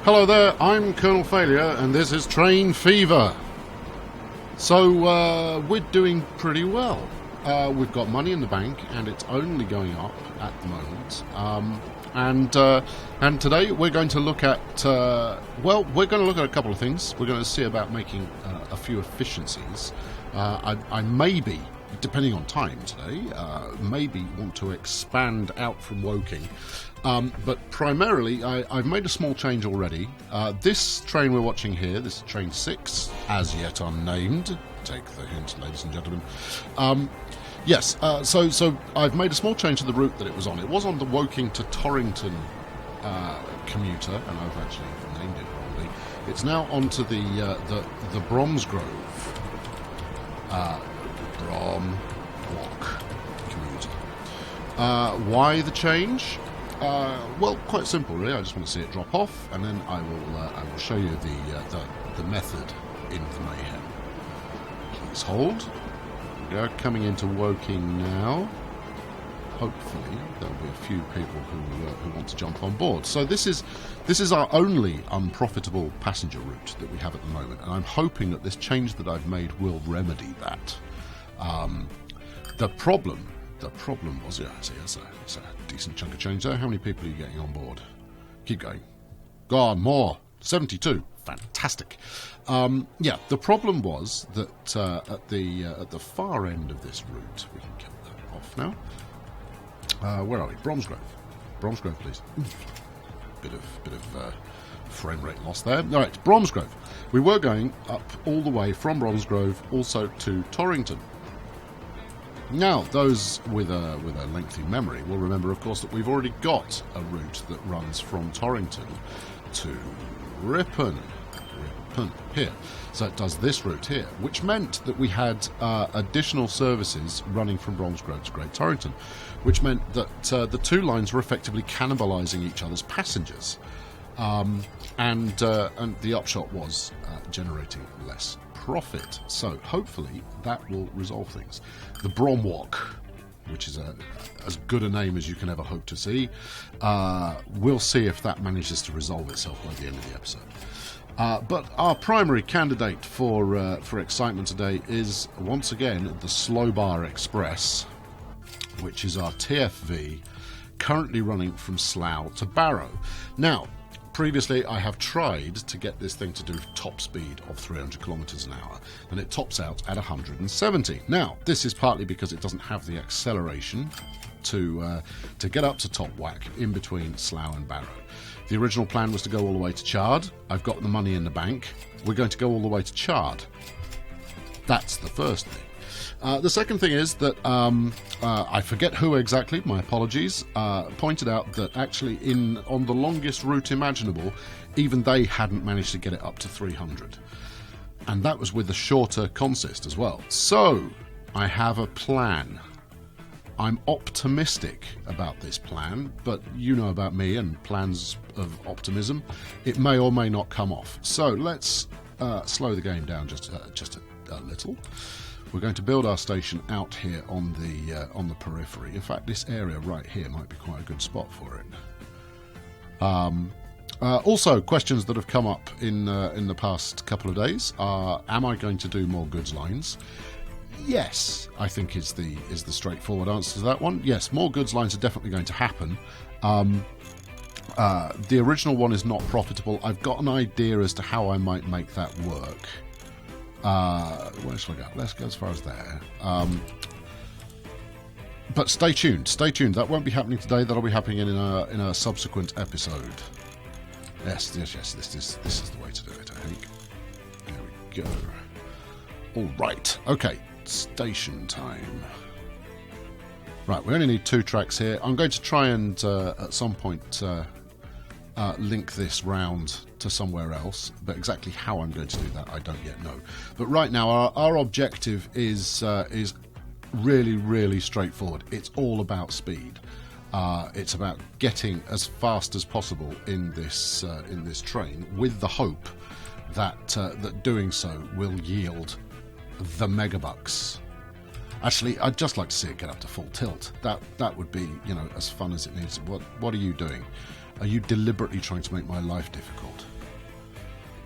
Hello there, I'm Colonel Failure, and this is Train Fever. So, we're doing pretty well. We've got money in the bank, and it's only going up at the moment. And today we're going to look at, we're going to look at a couple of things. We're going to see about making a few efficiencies. I maybe, depending on time today, maybe want to expand out from Woking. But primarily, I've made a small change already. This train we're watching here, this is train 6, as yet unnamed. Take the hint, ladies and gentlemen. Yes, so I've made a small change to the route that it was on. It was on the Woking to Torrington commuter, and I've actually named it wrongly. It's now onto the Bromsgrove Brom Walk commuter. Why the change? Well, quite simple, really. I just want to see it drop off, and then I will show you the method in the mayhem. Please hold. We are coming into Woking now. Hopefully, there'll be a few people who want to jump on board. So this is our only unprofitable passenger route that we have at the moment, and I'm hoping that this change that I've made will remedy that. The problem was, yeah, see, it's a decent chunk of change there. How many people are you getting on board? Keep going. Go on, more. 72. Fantastic. Yeah, the problem was that at the far end of this route, we can get that off now. Where are we? Bromsgrove. Bromsgrove, please. Bit of frame rate loss there. All right, Bromsgrove. We were going up all the way from Bromsgrove also to Torrington. Now, those with a lengthy memory will remember, of course, that we've already got a route that runs from Torrington to Ripon here. So it does this route here, which meant that we had additional services running from Bromsgrove to Great Torrington, which meant that the two lines were effectively cannibalising each other's passengers, and the upshot was generating less profit. So hopefully that will resolve things. The Bromwalk, which is as good a name as you can ever hope to see, we'll see if that manages to resolve itself by the end of the episode. But our primary candidate for excitement today is once again the Slow Bar Express, which is our TFV, currently running from Slough to Barrow. Now, previously, I have tried to get this thing to do top speed of 300 kilometers an hour, and it tops out at 170. Now, this is partly because it doesn't have the acceleration to get up to top whack in between Slough and Barrow. The original plan was to go all the way to Chard. I've got the money in the bank. We're going to go all the way to Chard. That's the first thing. The second thing is that I forget who exactly, my apologies, pointed out that actually on the longest route imaginable, even they hadn't managed to get it up to 300. And that was with a shorter consist as well. So, I have a plan. I'm optimistic about this plan, but you know about me and plans of optimism. It may or may not come off. So, let's slow the game down just a little. We're going to build our station out here on the periphery. In fact, this area right here might be quite a good spot for it. Also, questions that have come up in the past couple of days are: am I going to do more goods lines? Yes, I think is the straightforward answer to that one. Yes, more goods lines are definitely going to happen. The original one is not profitable. I've got an idea as to how I might make that work. Where shall I go? Let's go as far as there. But stay tuned. That won't be happening today. That'll be happening in a subsequent episode. Yes. This is the way to do it, I think. There we go. All right. Okay. Station time. Right. We only need 2 tracks here. I'm going to try and at some point link this round to somewhere else, but exactly how I'm going to do that I don't yet know. But right now our objective is really, really straightforward. It's all about speed. It's about getting as fast as possible in this train, with the hope that doing so will yield the megabucks. Actually, I'd just like to see it get up to full tilt. That would be, as fun as it needs. What are you doing? Are you deliberately trying to make my life difficult?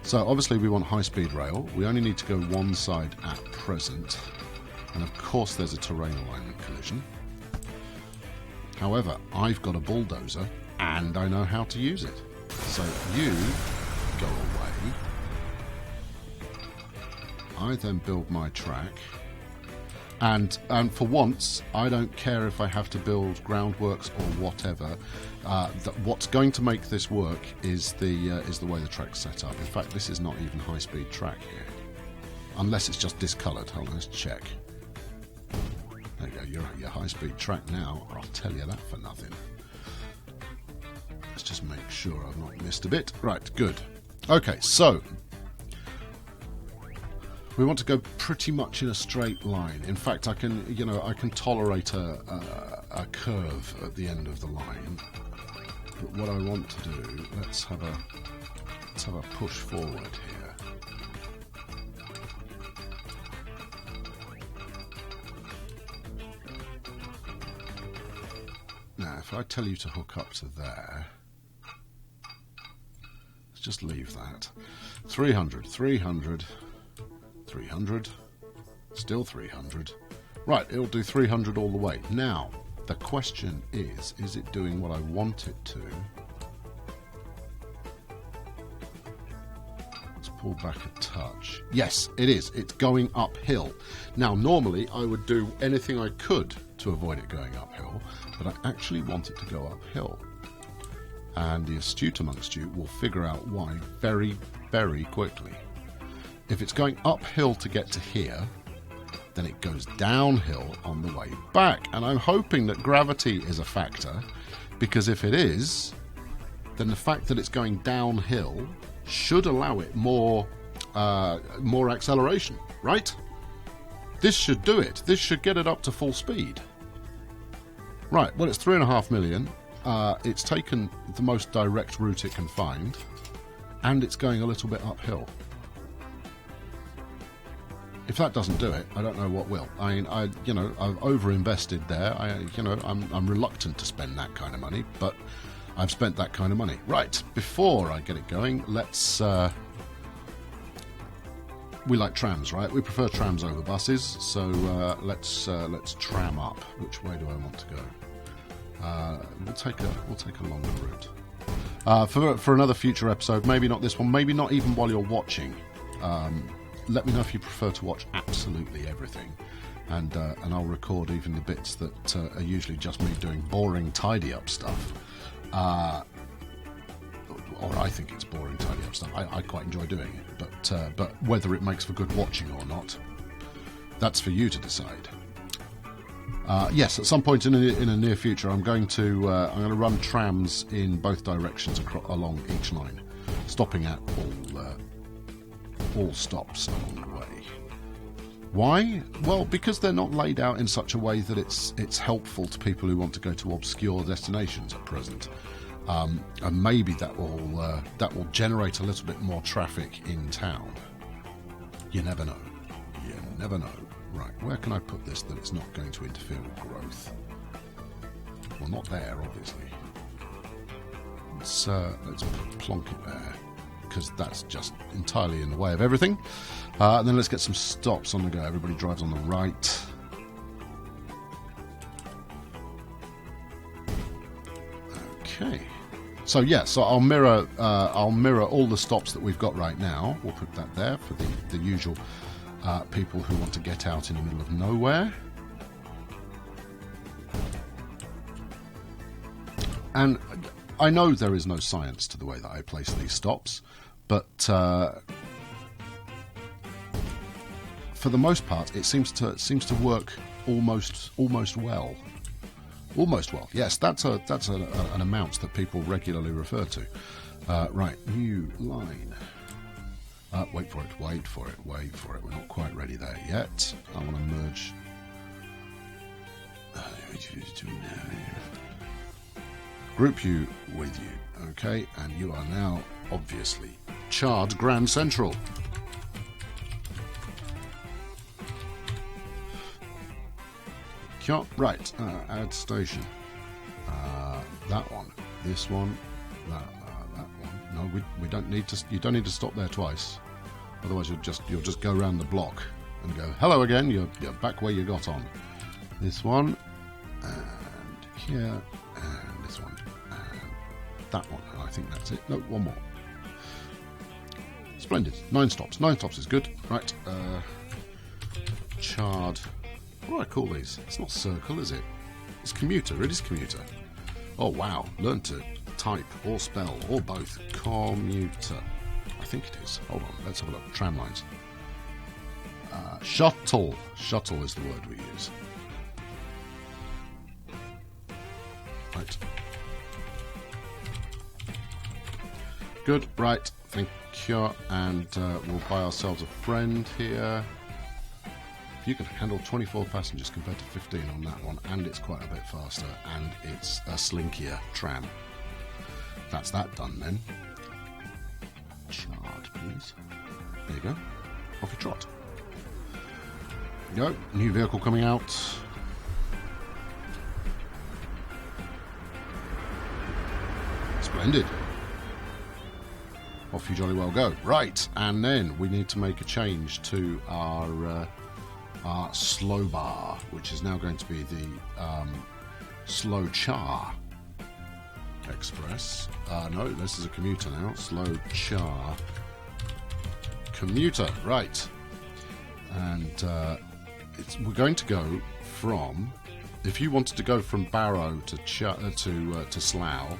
So obviously we want high-speed rail. We only need to go one side at present. And of course there's a terrain alignment collision. However, I've got a bulldozer and I know how to use it. So you go away. I then build my track. And for once, I don't care if I have to build groundworks or whatever. What's going to make this work is the way the track's set up. In fact, this is not even high-speed track here, unless it's just discoloured. Hold on, let's check. There you go. You're your high-speed track now. I'll tell you that for nothing. Let's just make sure I've not missed a bit. Right, good. Okay, so we want to go pretty much in a straight line. In fact, I can tolerate a curve at the end of the line. But what I want to do, let's have a push forward here. Now, if I tell you to hook up to there, let's just leave that. 300, 300. 300, still 300. Right, it'll do 300 all the way. Now, the question is it doing what I want it to? Let's pull back a touch. Yes, it is. It's going uphill. Now, normally I would do anything I could to avoid it going uphill, but I actually want it to go uphill. And the astute amongst you will figure out why very, very quickly. If it's going uphill to get to here, then it goes downhill on the way back. And I'm hoping that gravity is a factor, because if it is, then the fact that it's going downhill should allow it more acceleration, right? This should do it. This should get it up to full speed. Right, well, it's 3.5 million. It's taken the most direct route it can find, and it's going a little bit uphill. If that doesn't do it, I don't know what will. I mean, I've over-invested there. I'm reluctant to spend that kind of money, but I've spent that kind of money. Right, before I get it going, let's... we like trams, right? We prefer trams over buses, so let's tram up. Which way do I want to go? We'll take a longer route. For another future episode, maybe not this one, maybe not even while you're watching. Let me know if you prefer to watch absolutely everything, and I'll record even the bits that are usually just me doing boring tidy up stuff, or I think it's boring tidy up stuff. I quite enjoy doing it, but whether it makes for good watching or not, that's for you to decide. Yes, at some point in a near future, I'm going to run trams in both directions along each line, stopping at all stops along the way. Why? Well, because they're not laid out in such a way that it's helpful to people who want to go to obscure destinations at present. And maybe that will generate a little bit more traffic in town. You never know. You never know. Right, where can I put this that it's not going to interfere with growth? Well, not there, obviously. Let's plonk it there, because that's just entirely in the way of everything. And then let's get some stops on the go. Everybody drives on the right. Okay. So yeah, so I'll mirror all the stops that we've got right now. We'll put that there for the usual people who want to get out in the middle of nowhere. And I know there is no science to the way that I place these stops, but for the most part, it seems to work almost well. Almost well. Yes, that's an amount that people regularly refer to. Right, new line. Wait for it. We're not quite ready there yet. I want to merge. Group you with you, okay? And you are now obviously Chard Grand Central. Right, add station. That one, this one, that one. No, we don't need to. You don't need to stop there twice. Otherwise, you'll just go around the block and go, hello again. You're back where you got on. This one, and here, and this one, and that one. And I think that's it. No, one more. Splendid. 9 stops. 9 stops is good. Right. Chard. What do I call these? It's not circle, is it? It's commuter. It is commuter. Oh, wow. Learn to type or spell or both. Commuter. I think it is. Hold on. Let's have a look. Tram lines. Shuttle. Shuttle is the word we use. Right. Good. Right. Thank you. And we'll buy ourselves a friend here. You can handle 24 passengers compared to 15 on that one, and it's quite a bit faster, and it's a slinkier tram. That's that done then. Chart, please. There you go. Off you trot. There you go. New vehicle coming out. Splendid. Off you jolly well go. Right, and then we need to make a change to our slow bar, which is now going to be the slow char express. No, this is a commuter now. Slow char commuter, right? And we're going to go from. If you wanted to go from Barrow to Slough,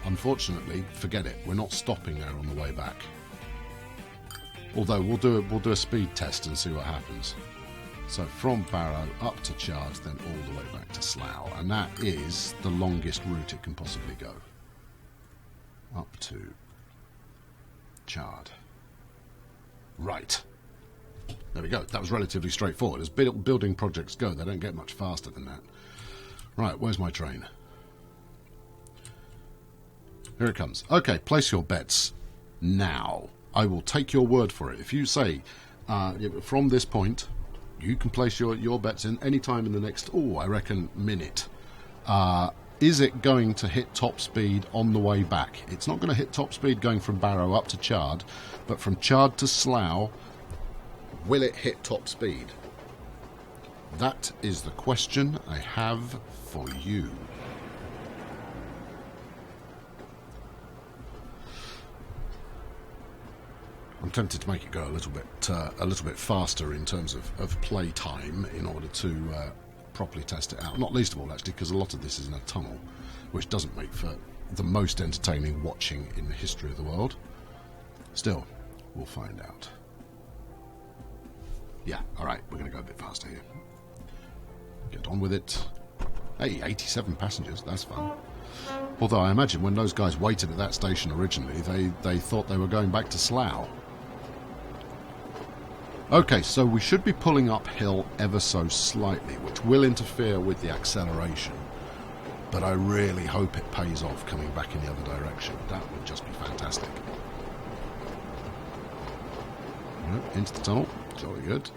unfortunately, forget it. We're not stopping there on the way back. Although we'll do a speed test and see what happens. So from Barrow up to Chard, then all the way back to Slough. And that is the longest route it can possibly go. Up to Chard. Right. There we go. That was relatively straightforward. As building projects go, they don't get much faster than that. Right, where's my train? Here it comes. Okay, place your bets now. I will take your word for it. If you say, from this point... You can place your bets in any time in the next, I reckon, minute. Is it going to hit top speed on the way back? It's not going to hit top speed going from Barrow up to Chard, but from Chard to Slough, will it hit top speed? That is the question I have for you. I'm tempted to make it go a little bit faster in terms of play time in order to properly test it out. Not least of all, actually, because a lot of this is in a tunnel, which doesn't make for the most entertaining watching in the history of the world. Still, we'll find out. Yeah, all right, we're going to go a bit faster here. Get on with it. Hey, 87 passengers, that's fun. Although I imagine when those guys waited at that station originally, they thought they were going back to Slough. Okay, so we should be pulling uphill ever so slightly, which will interfere with the acceleration. But I really hope it pays off coming back in the other direction. That would just be fantastic. Into the tunnel. Jolly good.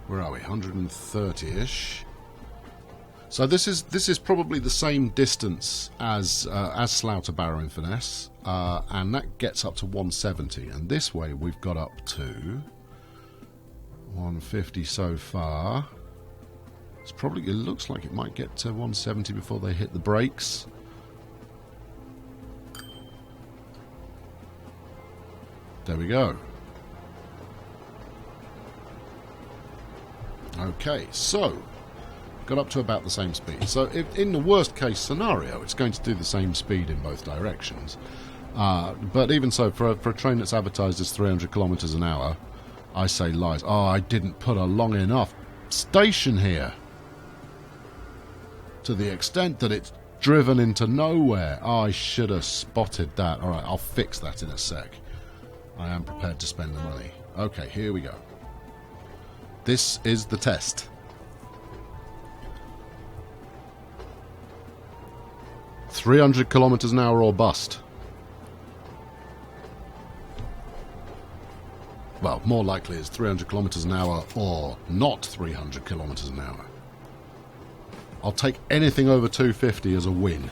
Where are we? 130-ish. So this is probably the same distance as Slough to Barrow in Finesse, and that gets up to 170. And this way we've got up to 150 so far. It looks like it might get to 170 before they hit the brakes. There we go. Okay, so got up to about the same speed. So if, in the worst case scenario, it's going to do the same speed in both directions. But even so, for a train that's advertised as 300 kilometres an hour, I say lies. Oh, I didn't put a long enough station here. To the extent that it's driven into nowhere. Oh, I should have spotted that. All right, I'll fix that in a sec. I am prepared to spend the money. Okay, here we go. This is the test. 300 kilometres an hour or bust. Well, more likely it's 300 kilometres an hour or not 300 kilometres an hour. I'll take anything over 250 as a win.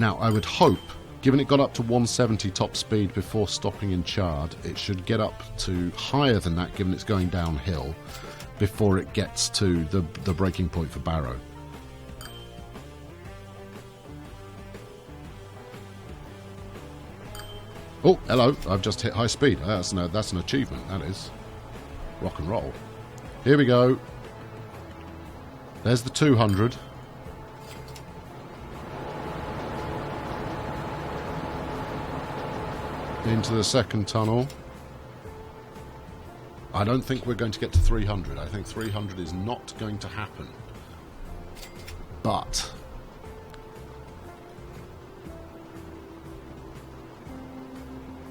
Now, I would hope, given it got up to 170 top speed before stopping in Chard, it should get up to higher than that, given it's going downhill, before it gets to the breaking point for Barrow. Oh, hello, I've just hit high speed. That's an achievement, that is. Rock and roll. Here we go. There's the 200. Into the second tunnel. I don't think we're going to get to 300. I think 300 is not going to happen. But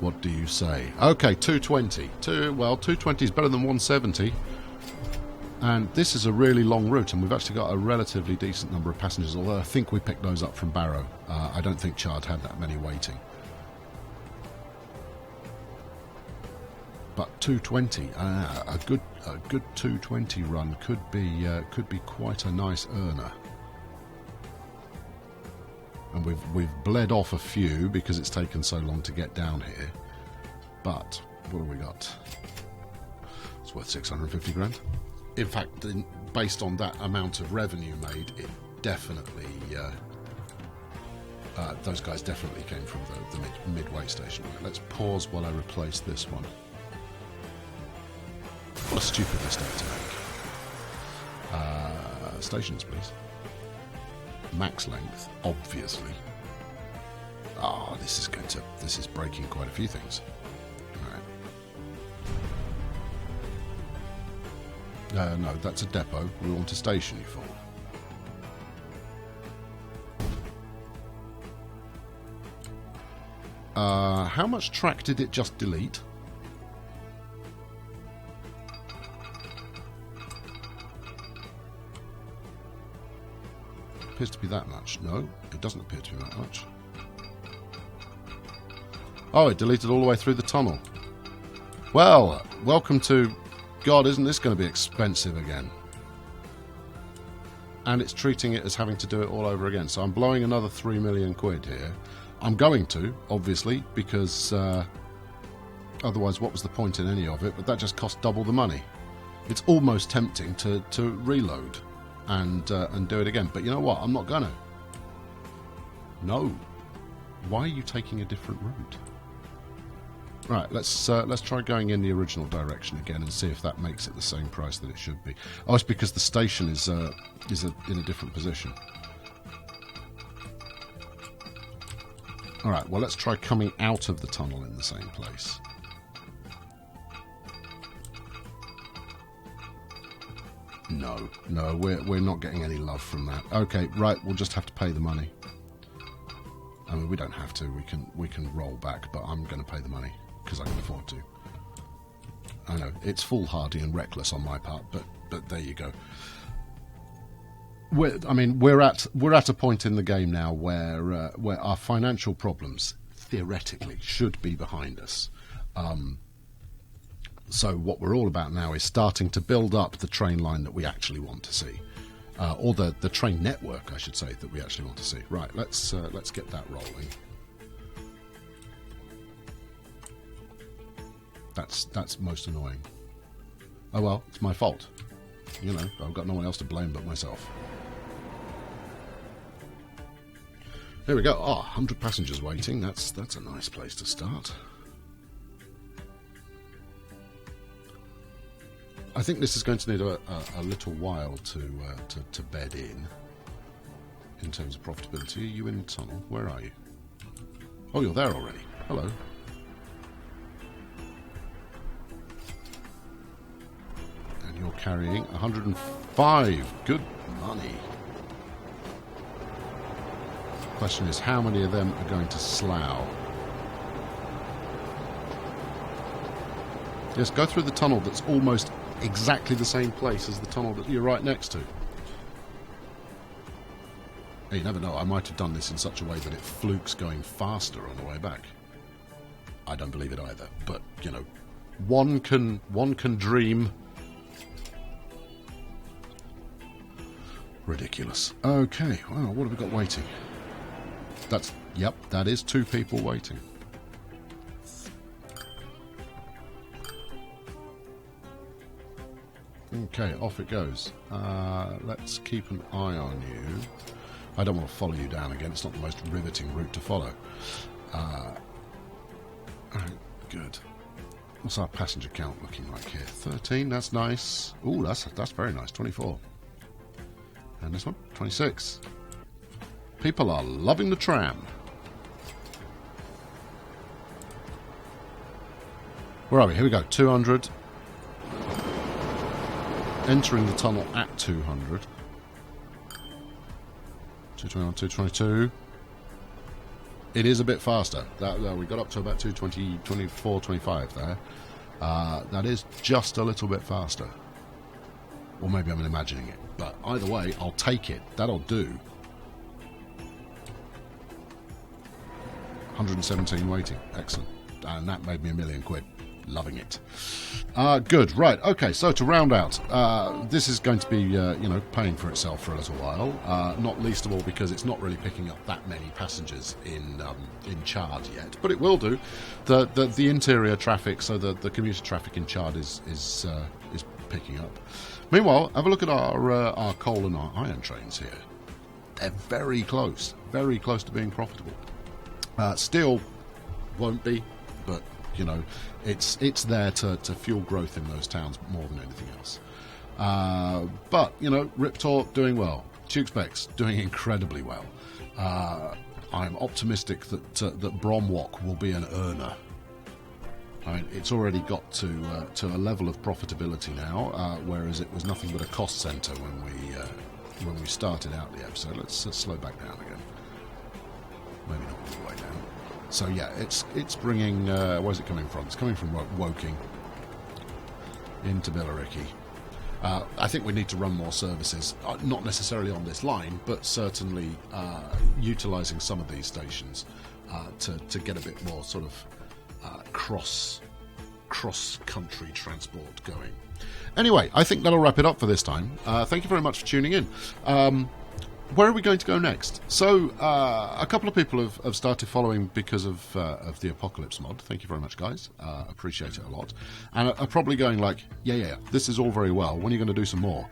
what do you say? Okay, 220. 220 is better than 170. And this is a really long route, and we've actually got a relatively decent number of passengers, although I think we picked those up from Barrow. I don't think Chard had that many waiting. But 220, a good 220 run could be quite a nice earner. And we've bled off a few because it's taken so long to get down here. But what have we got? It's worth 650 grand. In fact, based on that amount of revenue made, it definitely those guys definitely came from the midway station. Let's pause while I replace this one. What a stupid mistake to make. Stations, please. Max length, obviously. Oh, this is breaking quite a few things. Alright. No, that's a depot. We want a station, you fool. How much track did it just delete? Appears to be that much. No, it doesn't appear to be that much. Oh, it deleted all the way through the tunnel. Well, welcome to... God, isn't this going to be expensive again? And it's treating it as having to do it all over again. So I'm blowing another 3 million quid here. I'm going to, obviously, because otherwise what was the point in any of it? But that just cost double the money. It's almost tempting to reload and do it again. But you know what? I'm not gonna. No. Why are you taking a different route? Right, let's try going in the original direction again and see if that makes it the same price that it should be. Oh, it's because the station is in a different position. All right, well, let's try coming out of the tunnel in the same place. No, we're not getting any love from that. Okay, right, we'll just have to pay the money. I mean, we don't have to. We can roll back, but I'm going to pay the money because I can afford to. I know it's foolhardy and reckless on my part, but there you go. We're at a point in the game now where our financial problems theoretically should be behind us. So what we're all about now is starting to build up the train line that we actually want to see, or the train network, I should say, that we actually want to see. Right, let's get that rolling. That's most annoying. Oh well, it's my fault. You know, I've got no one else to blame but myself. There we go. Oh, 100 passengers waiting. That's a nice place to start. I think this is going to need a little while to bed in terms of profitability. Are you in the tunnel? Where are you? Oh, you're there already. Hello. And you're carrying 105. Good money. The question is, how many of them are going to slough? Yes, go through the tunnel that's almost exactly the same place as the tunnel that you're right next to. Hey, you never know, I might have done this in such a way that it flukes going faster on the way back. I don't believe it either, but, you know, one can dream. Ridiculous. Okay, well, what have we got waiting? Yep, that is 2 people waiting. Okay, off it goes. Let's keep an eye on you. I don't want to follow you down again. It's not the most riveting route to follow. Alright, good. What's our passenger count looking like here? 13, that's nice. Ooh, that's very nice. 24. And this one? 26. People are loving the tram. Where are we? Here we go. 200. Entering the tunnel at 200. 221, 222. It is a bit faster. We got up to about 220, 24, 25 there. That is just a little bit faster. Or maybe I'm imagining it. But either way, I'll take it. That'll do. 117 waiting. Excellent. And that made me £1 million. Loving it. Good. Right. Okay. So to round out, this is going to be, paying for itself for a little while. Not least of all because it's not really picking up that many passengers in Chard yet, but it will do. The interior traffic, so the commuter traffic in Chard is picking up. Meanwhile, have a look at our coal and our iron trains here. They're very close to being profitable. Still won't be, but it's there to fuel growth in those towns more than anything else. But Riptor doing well, Tukespecs doing incredibly well. I'm optimistic that Bromwalk will be an earner. I mean, it's already got to a level of profitability now, whereas it was nothing but a cost centre when we started out the episode. Let's slow back down again. Maybe not all the way down. So yeah, it's bringing. Where's it coming from? It's coming from Woking into Billericay. I think we need to run more services, not necessarily on this line, but certainly utilising some of these stations to get a bit more sort of cross-country transport going. Anyway, I think that'll wrap it up for this time. Thank you very much for tuning in. Where are we going to go next? So, a couple of people have started following because of the Apocalypse mod. Thank you very much, guys. Appreciate it a lot. And are probably going like, yeah, this is all very well. When are you going to do some more?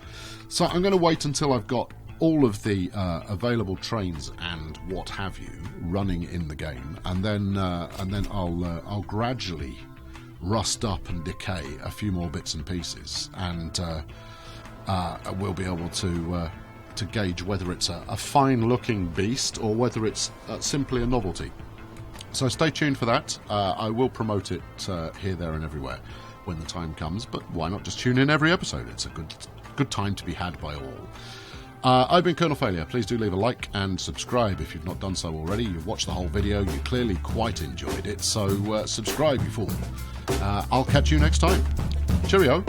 So I'm going to wait until I've got all of the available trains and what have you running in the game, and then I'll gradually rust up and decay a few more bits and pieces, and we'll be able to gauge whether it's a fine-looking beast or whether it's simply a novelty. So stay tuned for that. I will promote it here, there and everywhere when the time comes, but why not just tune in every episode? It's a good time to be had by all. I've been Colonel Failure. Please do leave a like and subscribe if you've not done so already. You've watched the whole video. You clearly quite enjoyed it, so subscribe, you fool. I'll catch you next time. Cheerio.